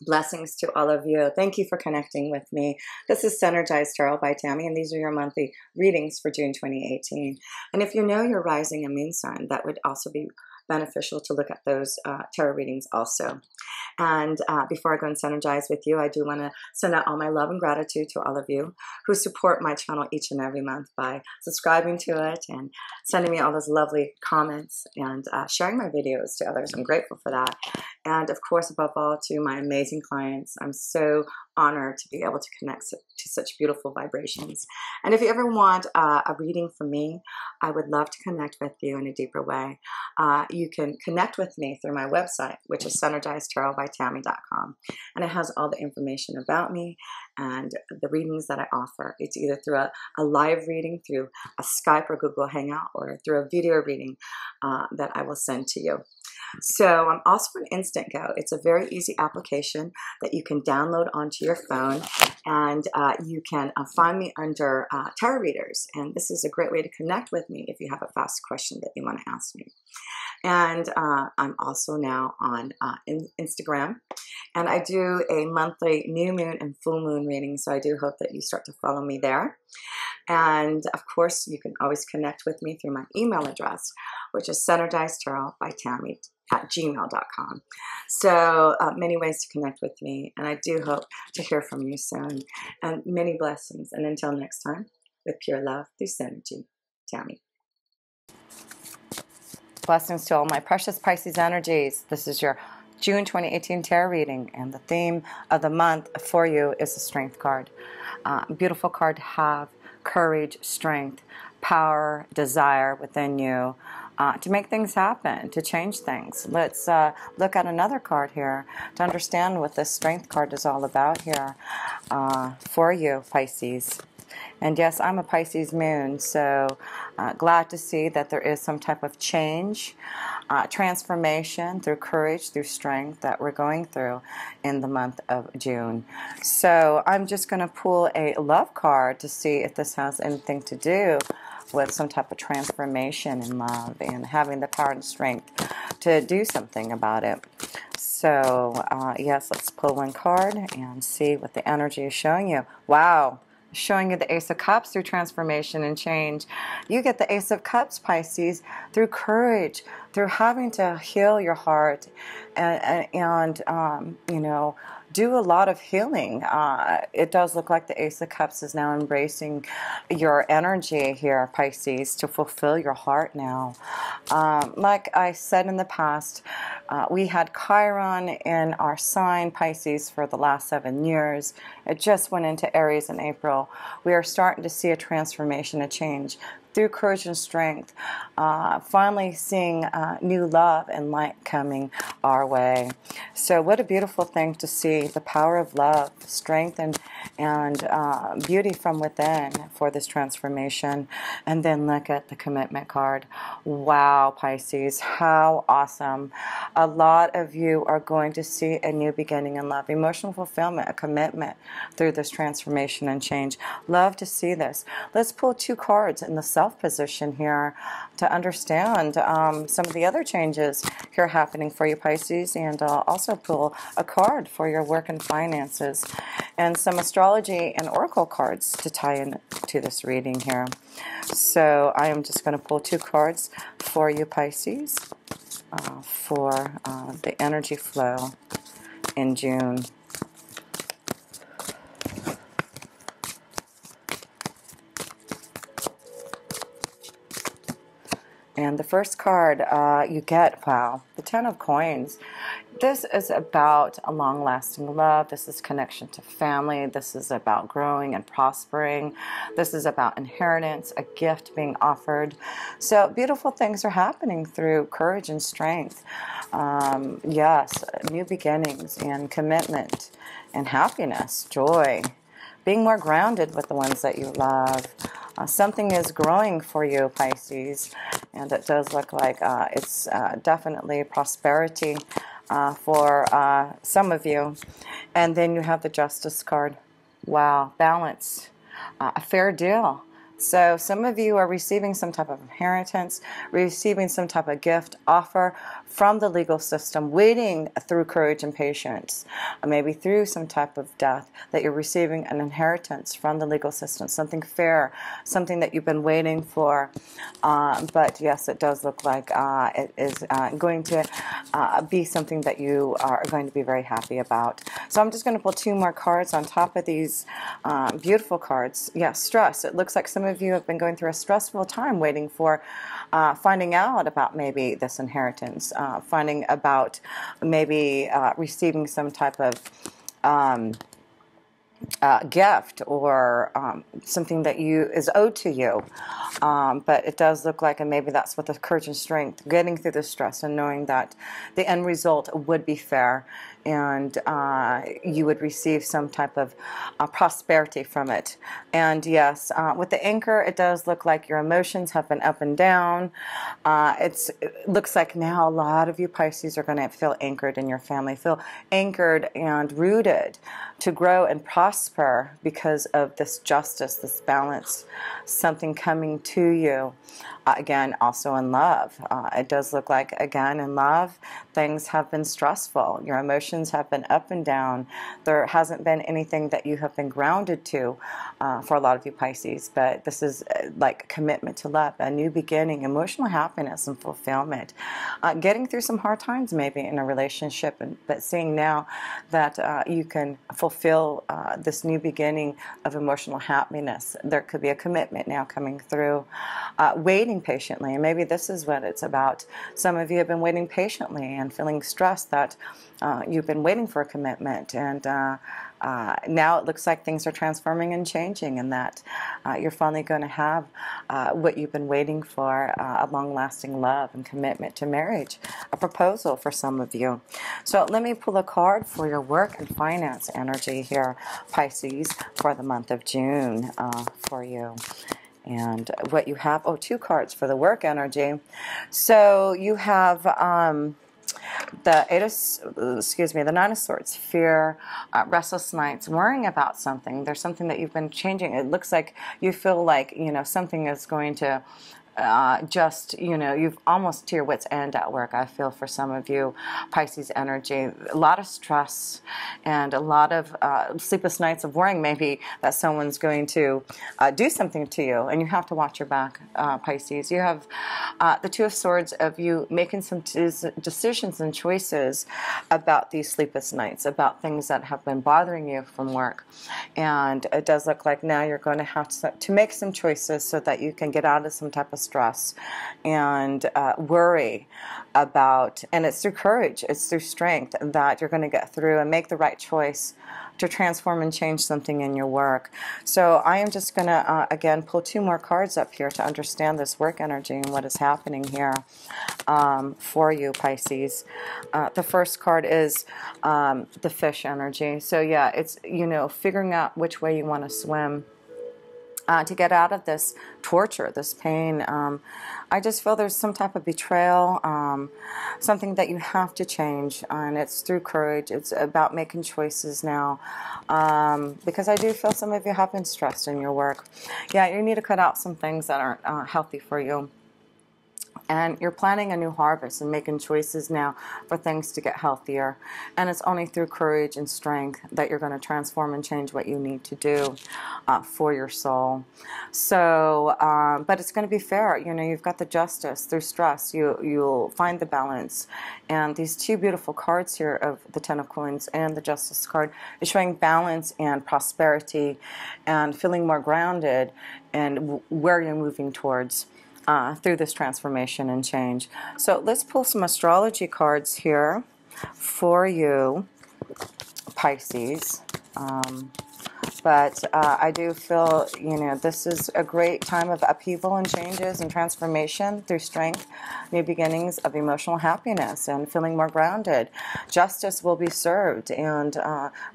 Blessings to all of you. Thank you for connecting with me. This is Synergized Tarot by Tammy, and these are your monthly readings for June 2018. And if you know your rising and moon sign, that would also be beneficial to look at those tarot readings also. And before I go and synergize with you, I do want to send out all my love and gratitude to all of you who support my channel each and every month by subscribing to it and sending me all those lovely comments and sharing my videos to others. I'm grateful for that. And of course, above all, to my amazing clients. I'm so honored to be able to connect to such beautiful vibrations. And if you ever want a reading from me, I would love to connect with you in a deeper way. You can connect with me through my website, which is synergizedtarotbytammy.com. And it has all the information about me and the readings that I offer. It's either through a live reading, through a Skype or Google Hangout, or through a video reading that I will send to you. So I'm also an Instant Go. It's a very easy application that you can download onto your phone, and you can find me under tarot readers. And this is a great way to connect with me if you have a fast question that you want to ask me. And I'm also now on Instagram, and I do a monthly new moon and full moon reading, so I do hope that you start to follow me there. And of course, you can always connect with me through my email address, which is synergizedtarotbytammy@gmail.com. So many ways to connect with me, and I do hope to hear from you soon. And many blessings. And until next time, with pure love through synergy, Tammy. Blessings to all my precious Pisces energies. This is your June 2018 tarot reading, and the theme of the month for you is the Strength card. Beautiful card to have: courage, strength, power, desire within you to make things happen, to change things. Let's look at another card here to understand what this Strength card is all about here for you, Pisces. And yes, I'm a Pisces moon, so glad to see that there is some type of change, transformation through courage, through strength that we're going through in the month of June. So I'm just going to pull a love card to see if this has anything to do with some type of transformation in love and having the power and strength to do something about it. So yes, let's pull one card and see what the energy is showing you. Wow. Showing you the Ace of Cups through transformation and change. You get the Ace of Cups, Pisces, through courage, through having to heal your heart and you know, do a lot of healing. It does look like the Ace of Cups is now embracing your energy here, Pisces, to fulfill your heart now. Like I said in the past, we had Chiron in our sign, Pisces, for the last 7 years. It just went into Aries in April. We are starting to see a transformation, a change through courage and strength, finally seeing new love and light coming our way. So what a beautiful thing to see, the power of love, strength, and beauty from within for this transformation. And then look at the Commitment card. Wow, Pisces, how awesome. A lot of you are going to see a new beginning in love, emotional fulfillment, a commitment through this transformation and change. Love to see this. Let's pull 2 cards in the Self position here to understand some of the other changes here happening for you, Pisces, and also pull a card for your work and finances, and some astrology and oracle cards to tie in to this reading here. So I am just going to pull 2 cards for you, Pisces, for the energy flow in June. And the first card you get, wow, the Ten of Coins. This is about a long-lasting love. This is connection to family. This is about growing and prospering. This is about inheritance, a gift being offered. So beautiful things are happening through courage and strength. Yes, new beginnings and commitment and happiness, joy, being more grounded with the ones that you love. Something is growing for you, Pisces, and it does look like it's definitely prosperity for some of you. And then you have the Justice card. Wow, balance, a fair deal. So some of you are receiving some type of inheritance, receiving some type of gift, offer from the legal system, waiting through courage and patience, maybe through some type of death, that you're receiving an inheritance from the legal system, something fair, something that you've been waiting for. But yes, it does look like it is going to be something that you are going to be very happy about. So I'm just going to pull two more cards on top of these beautiful cards. Yeah, stress. It looks like some of you have been going through a stressful time waiting for finding out about maybe this inheritance, finding about maybe receiving some type of gift or something that is owed to you. But it does look like, and maybe that's what the courage and strength, getting through the stress and knowing that the end result would be fair and you would receive some type of prosperity from it. And yes, with the anchor, it does look like your emotions have been up and down. It looks like now a lot of you Pisces are going to feel anchored in your family, feel anchored and rooted to grow and prosper because of this justice, this balance, something coming to you. Again, also in love. It does look like, again, in love, things have been stressful. Your emotions have been up and down. There hasn't been anything that you have been grounded to for a lot of you Pisces, but this is like commitment to love, a new beginning, emotional happiness and fulfillment. Getting through some hard times maybe in a relationship, but seeing now that you can fulfill this new beginning of emotional happiness. There could be a commitment now coming through. Waiting patiently, and maybe this is what it's about. Some of you have been waiting patiently and feeling stressed that you've been waiting for a commitment, and now it looks like things are transforming and changing, and that you're finally going to have what you've been waiting for, a long-lasting love and commitment to marriage, a proposal for some of you. So let me pull a card for your work and finance energy here, Pisces, for the month of June for you. And what you have, two cards for the work energy. So you have the the Nine of Swords, fear, restless nights, worrying about something. There's something that you've been changing. It looks like you feel like, something is going to you've almost to your wit's end at work. I feel for some of you Pisces energy, a lot of stress and a lot of sleepless nights of worrying maybe that someone's going to do something to you, and you have to watch your back, Pisces. You have the Two of Swords of you making some decisions and choices about these sleepless nights, about things that have been bothering you from work, and it does look like now you're going to have to make some choices so that you can get out of some type of stress and worry about, and it's through courage, it's through strength that you're going to get through and make the right choice to transform and change something in your work. So I am just going to, again, pull two more cards up here to understand this work energy and what is happening here for you, Pisces. The first card is the fish energy. So yeah, it's, figuring out which way you want to swim. To get out of this torture, this pain. I just feel there's some type of betrayal, something that you have to change, and it's through courage. It's about making choices now, because I do feel some of you have been stressed in your work. Yeah, you need to cut out some things that aren't healthy for you. And you're planning a new harvest and making choices now for things to get healthier. And it's only through courage and strength that you're going to transform and change what you need to do for your soul. So, but it's going to be fair. You've got the justice through stress. You'll find the balance. And these two beautiful cards here of the Ten of Coins and the Justice card is showing balance and prosperity and feeling more grounded and where you're moving towards. Through this transformation and change. So let's pull some astrology cards here for you, Pisces. But I do feel, this is a great time of upheaval and changes and transformation through strength, new beginnings of emotional happiness and feeling more grounded. Justice will be served and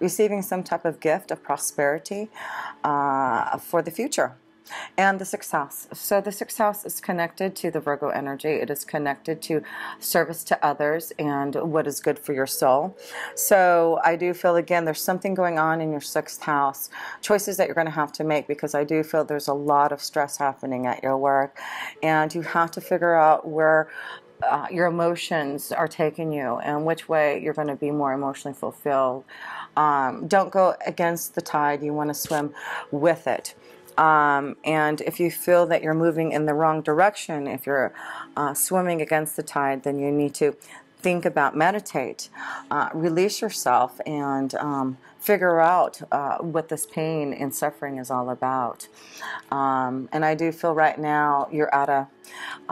receiving some type of gift of prosperity for the future. And the sixth house. So the sixth house is connected to the Virgo energy. It is connected to service to others and what is good for your soul. So I do feel, again, there's something going on in your sixth house. Choices that you're going to have to make, because I do feel there's a lot of stress happening at your work. And you have to figure out where your emotions are taking you and which way you're going to be more emotionally fulfilled. Don't go against the tide. You want to swim with it. And if you feel that you're moving in the wrong direction, if you're swimming against the tide, then you need to think about, meditate, release yourself, and figure out what this pain and suffering is all about. And I do feel right now you're at a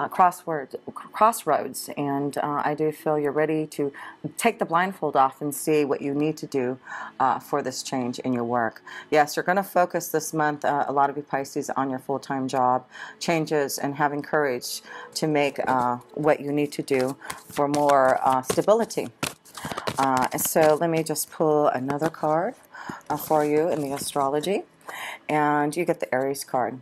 crossroads, and I do feel you're ready to take the blindfold off and see what you need to do for this change in your work. Yes, you're going to focus this month, a lot of you Pisces, on your full-time job changes and having courage to make what you need to do for more stability. So let me just pull another card for you in the astrology, and you get the Aries card.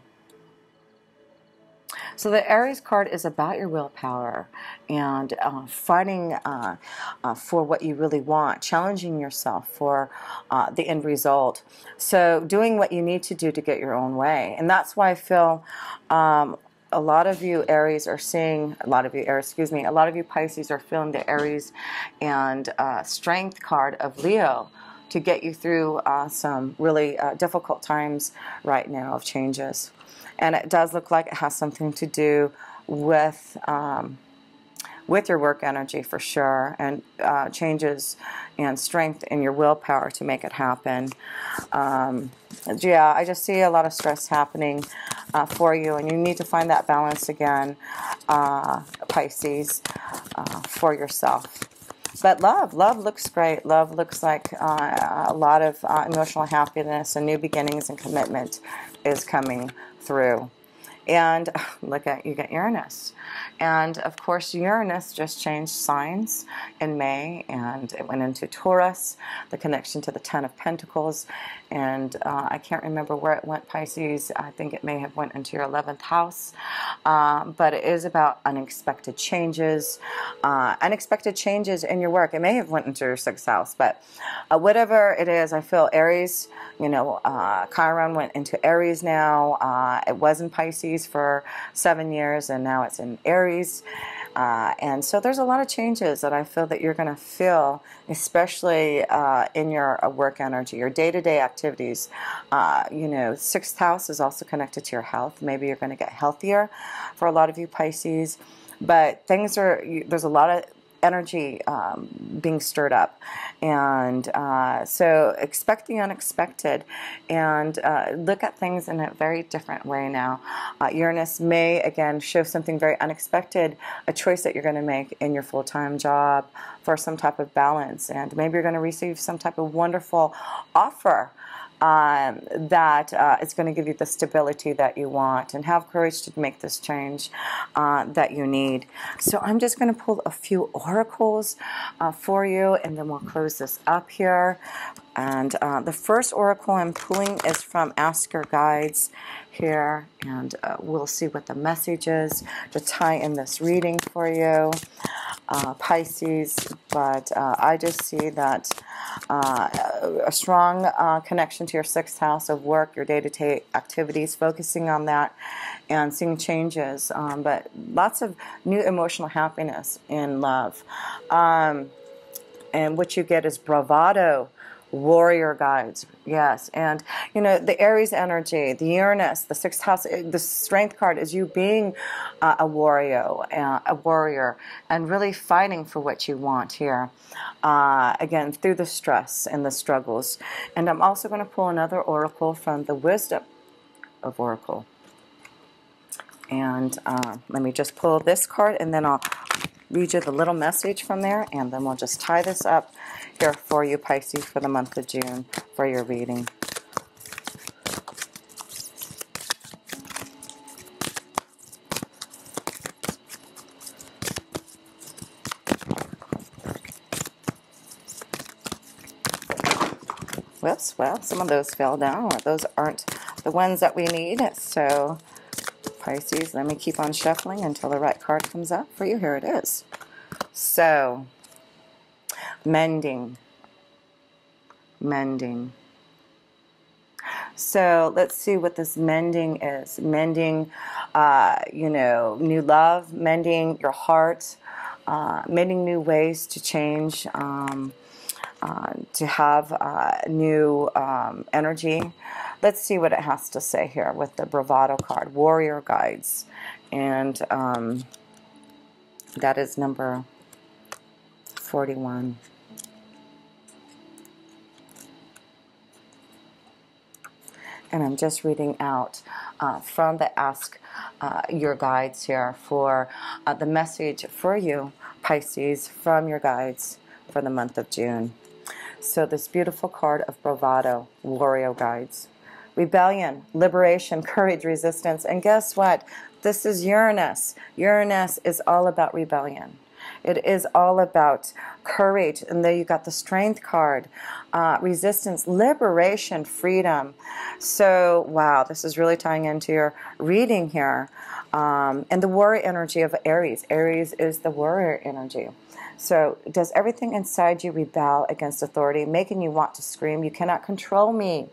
So the Aries card is about your willpower and fighting for what you really want, challenging yourself for the end result. So doing what you need to do to get your own way. And that's why I feel a lot of you Aries are seeing, a lot of you Pisces are feeling the Aries and Strength card of Leo to get you through some really difficult times right now of changes. And it does look like it has something to do with your work energy for sure, and changes and strength in your willpower to make it happen. Yeah, I just see a lot of stress happening for you, and you need to find that balance again, Pisces, for yourself. But love looks great. Love looks like a lot of emotional happiness and new beginnings and commitment is coming through. And look at, you get Uranus. And of course, Uranus just changed signs in May, and it went into Taurus, the connection to the Ten of Pentacles. And I can't remember where it went, Pisces. I think it may have went into your 11th house. But it is about unexpected changes in your work. It may have went into your 6th house, but whatever it is, I feel Aries, Chiron went into Aries now. It was in Pisces for 7 years, and now it's in Aries. And so there's a lot of changes that I feel that you're going to feel, especially in your work energy, your day-to-day activities. 6th house is also connected to your health. Maybe you're going to get healthier for a lot of you Pisces. But there's a lot of energy being stirred up, and so expect the unexpected, and look at things in a very different way now. Uranus may again show something very unexpected, a choice that you're going to make in your full-time job for some type of balance, and maybe you're going to receive some type of wonderful offer that is going to give you the stability that you want, and have courage to make this change that you need. So I'm just going to pull a few oracles for you, and then we'll close this up here. And the first oracle I'm pulling is from Ask Your Guides here, and we'll see what the message is to tie in this reading for you, Pisces. But I just see that a strong connection to your 6th house of work, your day-to-day activities, focusing on that and seeing changes, but lots of new emotional happiness in love. And what you get is bravado, warrior guides, yes. And the Aries energy, the Uranus, the 6th house, the Strength card is you being a warrior and really fighting for what you want here, again through the stress and the struggles. And I'm also going to pull another oracle from the Wisdom of Oracle, and let me just pull this card, and then I'll read you the little message from there, and then we'll just tie this up here for you Pisces for the month of June for your reading. Whoops, well, some of those fell down, or those aren't the ones that we need. So Pisces, let me keep on shuffling until the right card comes up for you. Here it is. So, mending. Mending. So let's see what this mending is. Mending, you know, new love, mending your heart, mending new ways to change, to have new energy. Let's see what it has to say here with the Bravado card, Warrior Guides. And that is number 41. And I'm just reading out from the Ask Your Guides here for the message for you, Pisces, from your guides for the month of June. So this beautiful card of Bravado, Warrior Guides. Rebellion, liberation, courage, resistance. And guess what? This is Uranus. Uranus is all about rebellion. It is all about courage. And there you got the Strength card, resistance, liberation, freedom. So, wow, this is really tying into your reading here. And the warrior energy of Aries. Aries is the warrior energy. So, does everything inside you rebel against authority, making you want to scream, "You cannot control me"?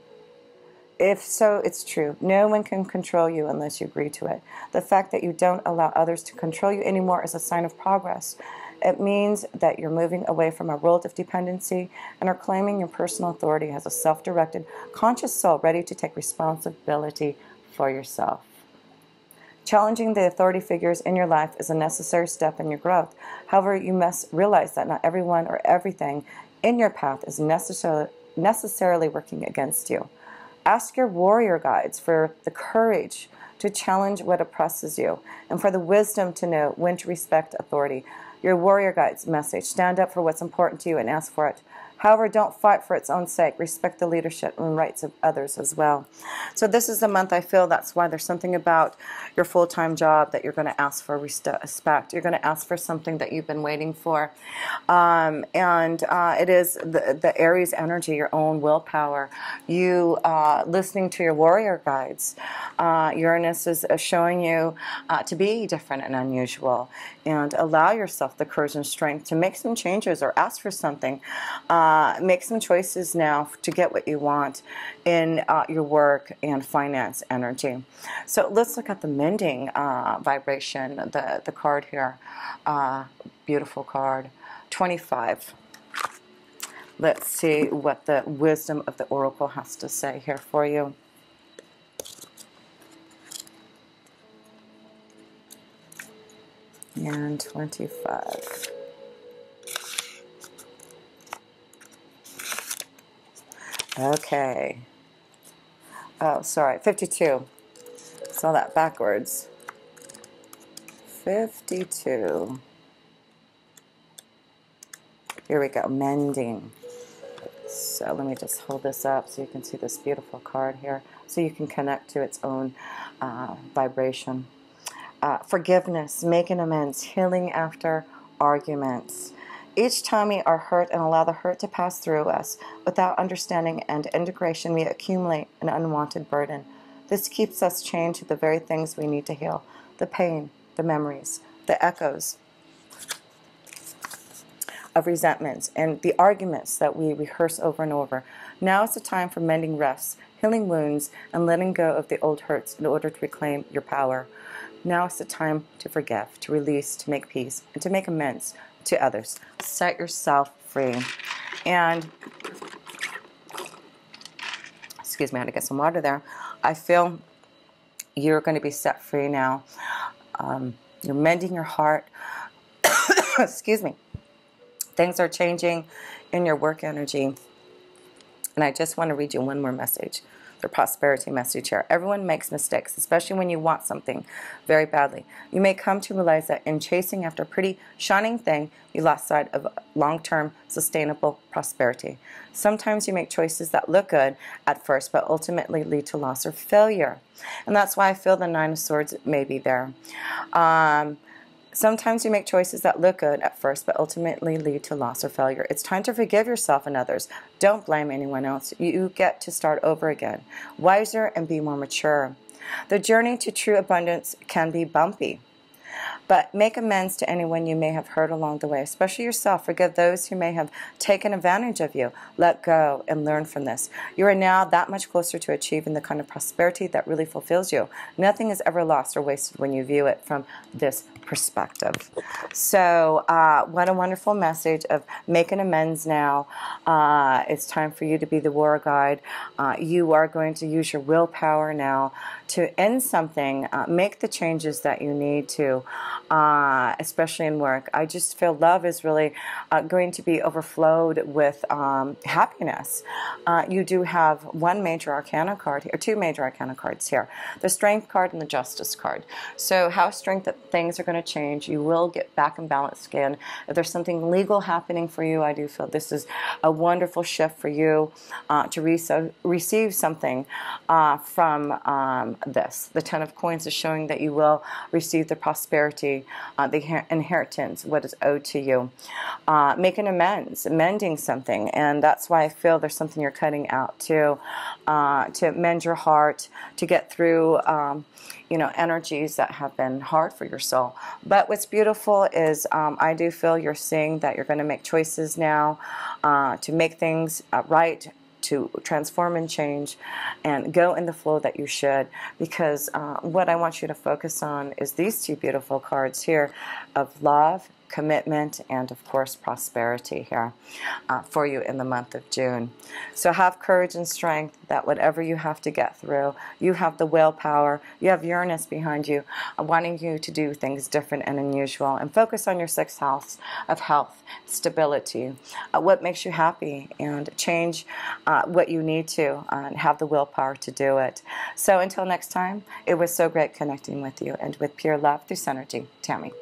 If so, it's true. No one can control you unless you agree to it. The fact that you don't allow others to control you anymore is a sign of progress. It means that you're moving away from a world of dependency and are claiming your personal authority as a self-directed, conscious soul ready to take responsibility for yourself. Challenging the authority figures in your life is a necessary step in your growth. However, you must realize that not everyone or everything in your path is necessarily working against you. Ask your warrior guides for the courage to challenge what oppresses you and for the wisdom to know when to respect authority. Your warrior guides message: stand up for what's important to you and ask for it. However, don't fight for its own sake. Respect the leadership and rights of others as well. So this is the month, I feel that's why there's something about your full-time job that you're going to ask for respect. You're going to ask for something that you've been waiting for. It is the Aries energy, your own willpower. You listening to your warrior guides. Uranus is showing you to be different and unusual, and allow yourself the courage and strength to make some changes or ask for something. Make some choices now to get what you want in your work and finance energy. So let's look at the mending vibration, the card here. Beautiful card, 25. Let's see what the wisdom of the oracle has to say here for you. And 25. Okay. Oh, sorry, 52. Saw that backwards. 52. Here we go, mending. So let me just hold this up so you can see this beautiful card here, so you can connect to its own vibration. Forgiveness, making amends, healing after arguments. Each time we are hurt and allow the hurt to pass through us, without understanding and integration, we accumulate an unwanted burden. This keeps us chained to the very things we need to heal: the pain, the memories, the echoes of resentments, and the arguments that we rehearse over and over. Now is the time for mending rifts, healing wounds, and letting go of the old hurts in order to reclaim your power. Now is the time to forgive, to release, to make peace, and to make amends to others. Set yourself free. And, excuse me, I had to get some water there. I feel you're going to be set free now. You're mending your heart. Excuse me. Things are changing in your work energy. And I just want to read you one more message, the prosperity message here. Everyone makes mistakes, especially when you want something very badly. You may come to realize that in chasing after a pretty shining thing, you lost sight of long-term sustainable prosperity. Sometimes you make choices that look good at first, but ultimately lead to loss or failure. And that's why I feel the Nine of Swords may be there. Sometimes you make choices that look good at first, but ultimately lead to loss or failure. It's time to forgive yourself and others. Don't blame anyone else. You get to start over again, wiser and be more mature. The journey to true abundance can be bumpy, but make amends to anyone you may have hurt along the way, especially yourself. Forgive those who may have taken advantage of you. Let go and learn from this. You are now that much closer to achieving the kind of prosperity that really fulfills you. Nothing is ever lost or wasted when you view it from this perspective. So what a wonderful message of making amends now. It's time for you to be the war guide. You are going to use your willpower now to end something, make the changes that you need to, especially in work. I just feel love is really going to be overflowed with happiness. You do have one major arcana card here, or two major arcana cards here, the Strength card and the Justice card. So how strength that things are going to change. You will get back in balance again. If there's something legal happening for you, I do feel this is a wonderful shift for you to receive something from this. The Ten of Coins is showing that you will receive the prosperity, the inheritance, what is owed to you. Making amends, mending something, and that's why I feel there's something you're cutting out to mend your heart, to get through energies that have been hard for your soul. But what's beautiful is I do feel you're seeing that you're going to make choices now to make things right, to transform and change and go in the flow that you should, because what I want you to focus on is these two beautiful cards here of love, commitment, and of course prosperity here for you in the month of June. So have courage and strength that whatever you have to get through, you have the willpower, you have Uranus behind you, wanting you to do things different and unusual, and focus on your sixth house of health, stability, what makes you happy, and change what you need to, and have the willpower to do it. So until next time, it was so great connecting with you, and with pure love through Synergy, Tammy.